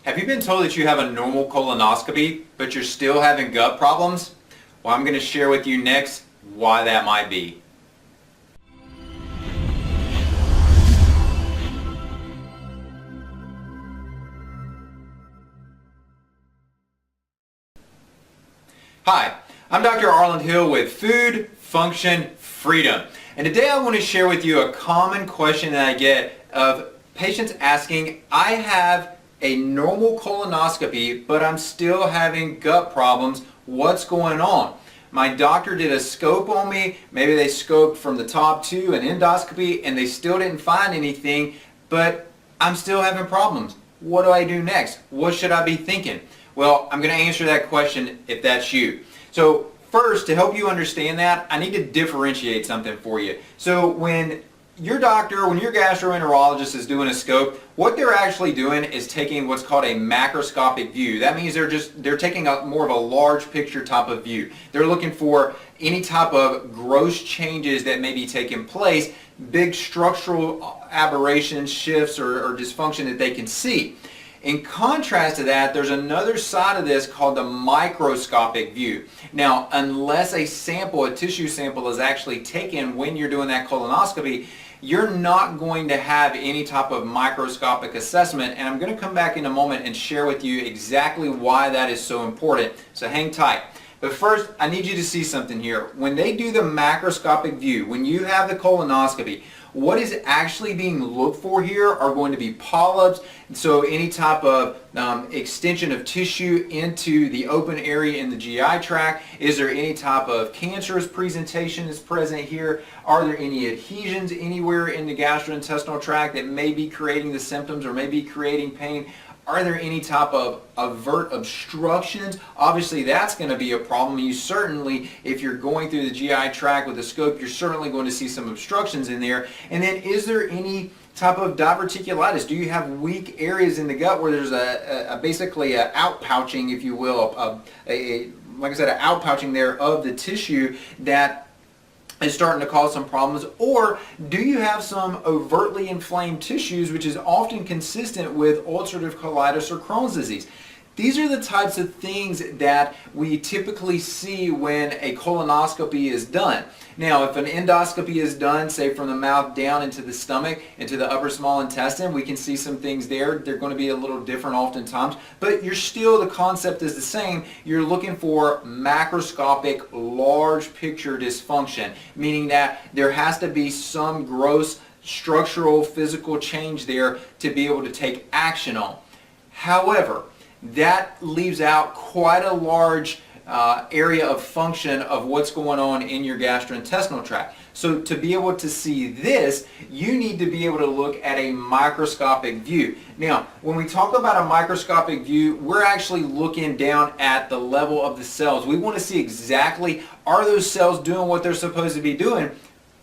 Have you been told that you have a normal colonoscopy, but you're still having gut problems? Well, I'm going to share with you next why that might be. Hi, I'm Dr. Arland Hill with Food, Function, Freedom. And today I want to share with you a common question that I get of patients asking, I have a normal colonoscopy, but I'm still having gut problems. What's going on? My doctor did a scope on me. Maybe they scoped from the top to an endoscopy and they still didn't find anything, but I'm still having problems. What do I do next? What should I be thinking? Well, I'm going to answer that question if that's you. So first, to help you understand that, I need to differentiate something for you. So when your gastroenterologist is doing a scope, what they're actually doing is taking what's called a macroscopic view. That means they're taking more of a large picture type of view. They're looking for any type of gross changes that may be taking place, big structural aberrations, shifts, or dysfunction that they can see. In contrast to that, there's another side of this called the microscopic view. Now, unless a tissue sample is actually taken when you're doing that colonoscopy, you're not going to have any type of microscopic assessment, and I'm going to come back in a moment and share with you exactly why that is so important. So hang tight. But first, I need you to see something here. When they do the macroscopic view, when you have the colonoscopy, what is actually being looked for here are going to be polyps, so any type of extension of tissue into the open area in the GI tract. Is there any type of cancerous presentation that's present here? Are there any adhesions anywhere in the gastrointestinal tract that may be creating the symptoms or may be creating pain? Are there any type of overt obstructions? Obviously that's going to be a problem. You certainly, if you're going through the GI tract with a scope, you're certainly going to see some obstructions in there. And then is there any type of diverticulitis? Do you have weak areas in the gut where there's basically an outpouching, if you will, like I said, an outpouching there of the tissue that is starting to cause some problems? Or do you have some overtly inflamed tissues, which is often consistent with ulcerative colitis or Crohn's disease? These are the types of things that we typically see when a colonoscopy is done. Now, if an endoscopy is done, say from the mouth down into the stomach, into the upper small intestine, we can see some things there. They're going to be a little different oftentimes, but the concept is the same. You're looking for macroscopic, large picture dysfunction, meaning that there has to be some gross structural, physical change there to be able to take action on. However, that leaves out quite a large area of function of what's going on in your gastrointestinal tract. So to be able to see this, you need to be able to look at a microscopic view. Now, when we talk about a microscopic view, we're actually looking down at the level of the cells. We want to see exactly, are those cells doing what they're supposed to be doing?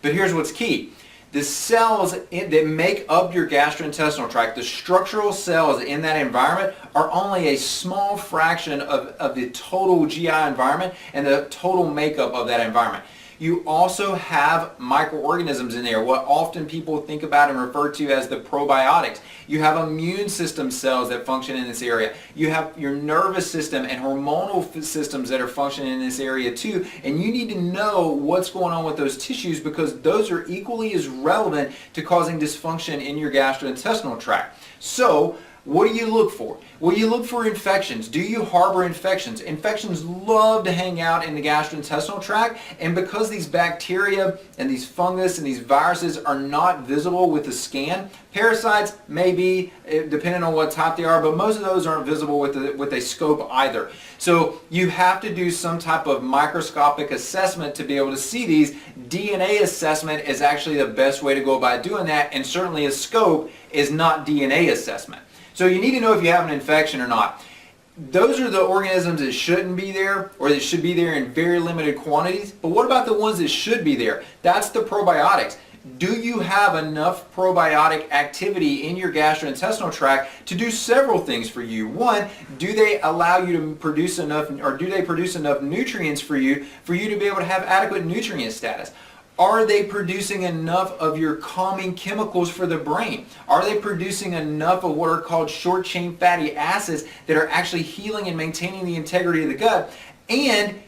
But here's what's key. The cells that make up your gastrointestinal tract, the structural cells in that environment, are only a small fraction of the total GI environment and the total makeup of that environment. You also have microorganisms in there, what often people think about and refer to as the probiotics. You have immune system cells that function in this area. You have your nervous system and hormonal systems that are functioning in this area too. And you need to know what's going on with those tissues, because those are equally as relevant to causing dysfunction in your gastrointestinal tract. So, what do you look for? Well, you look for infections. Do you harbor infections? Infections love to hang out in the gastrointestinal tract, and because these bacteria and these fungus and these viruses are not visible with the scan, parasites may be, depending on what type they are, but most of those aren't visible with a scope either. So you have to do some type of microscopic assessment to be able to see these. DNA assessment is actually the best way to go about doing that, and certainly a scope is not DNA assessment. So you need to know if you have an infection or not. Those are the organisms that shouldn't be there, or that should be there in very limited quantities. But what about the ones that should be there? That's the probiotics. Do you have enough probiotic activity in your gastrointestinal tract to do several things for you? One, do they allow you to produce enough, or do they produce enough nutrients for you to be able to have adequate nutrient status? Are they producing enough of your calming chemicals for the brain? Are they producing enough of what are called short-chain fatty acids that are actually healing and maintaining the integrity of the gut? And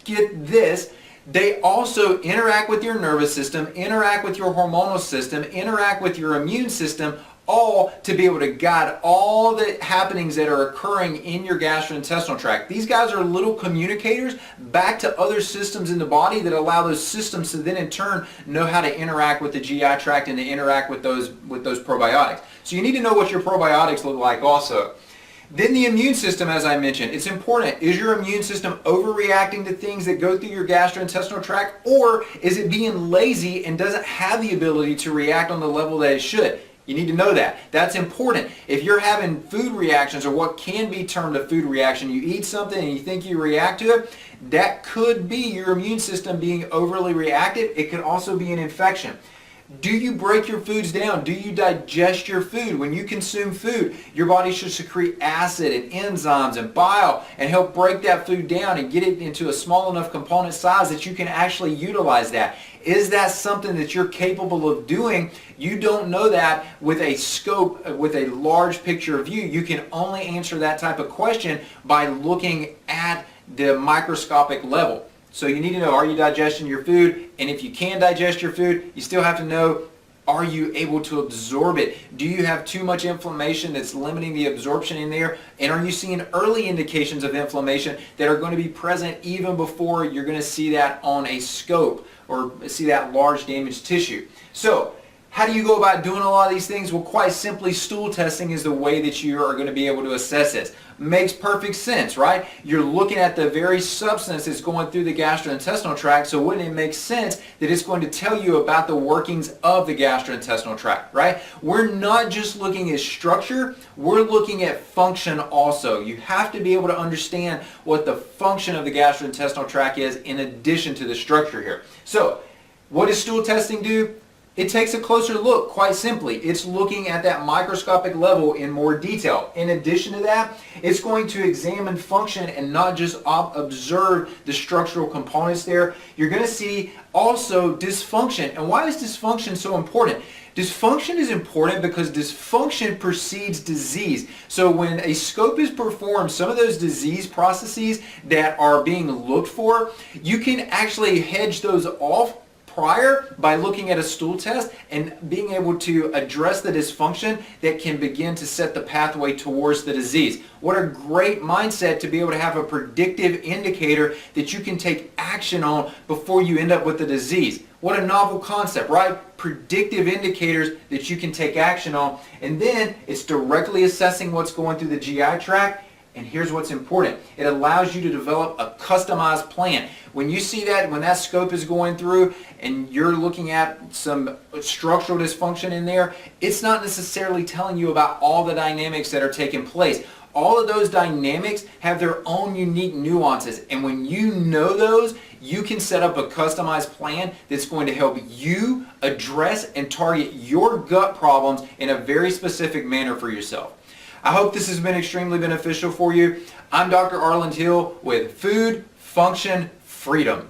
get this, they also interact with your nervous system, interact with your hormonal system, interact with your immune system, all to be able to guide all the happenings that are occurring in your gastrointestinal tract. These guys are little communicators back to other systems in the body that allow those systems to then in turn know how to interact with the GI tract and to interact with those probiotics. So you need to know what your probiotics look like also. Then the immune system, as I mentioned, it's important. Is your immune system overreacting to things that go through your gastrointestinal tract, or is it being lazy and doesn't have the ability to react on the level that it should? You need to know that. That's important. If you're having food reactions, or what can be termed a food reaction, you eat something and you think you react to it, that could be your immune system being overly reactive. It could also be an infection. Do you break your foods down? Do you digest your food? When you consume food, your body should secrete acid and enzymes and bile and help break that food down and get it into a small enough component size that you can actually utilize that. Is that something that you're capable of doing? You don't know that with a scope, with a large picture view. You can only answer that type of question by looking at the microscopic level. So you need to know, are you digesting your food? And if you can digest your food, you still have to know, are you able to absorb it? Do you have too much inflammation that's limiting the absorption in there? And are you seeing early indications of inflammation that are going to be present even before you're going to see that on a scope or see that large damaged tissue? So how do you go about doing a lot of these things? Well, quite simply, stool testing is the way that you are going to be able to assess this. Makes perfect sense, right? You're looking at the very substance that's going through the gastrointestinal tract, so wouldn't it make sense that it's going to tell you about the workings of the gastrointestinal tract, right? We're not just looking at structure, we're looking at function also. You have to be able to understand what the function of the gastrointestinal tract is in addition to the structure here. So, what does stool testing do? It takes a closer look, quite simply. It's looking at that microscopic level in more detail. In addition to that, it's going to examine function and not just observe the structural components there. You're going to see also dysfunction. And why is dysfunction so important? Dysfunction is important because dysfunction precedes disease. So when a scope is performed, some of those disease processes that are being looked for, you can actually hedge those off prior by looking at a stool test and being able to address the dysfunction that can begin to set the pathway towards the disease. What a great mindset to be able to have a predictive indicator that you can take action on before you end up with the disease. What a novel concept, right? Predictive indicators that you can take action on, and then it's directly assessing what's going through the GI tract. And here's what's important. It allows you to develop a customized plan. When you see that, when that scope is going through and you're looking at some structural dysfunction in there, it's not necessarily telling you about all the dynamics that are taking place. All of those dynamics have their own unique nuances. And when you know those, you can set up a customized plan that's going to help you address and target your gut problems in a very specific manner for yourself. I hope this has been extremely beneficial for you. I'm Dr. Arland Hill with Food, Function, Freedom.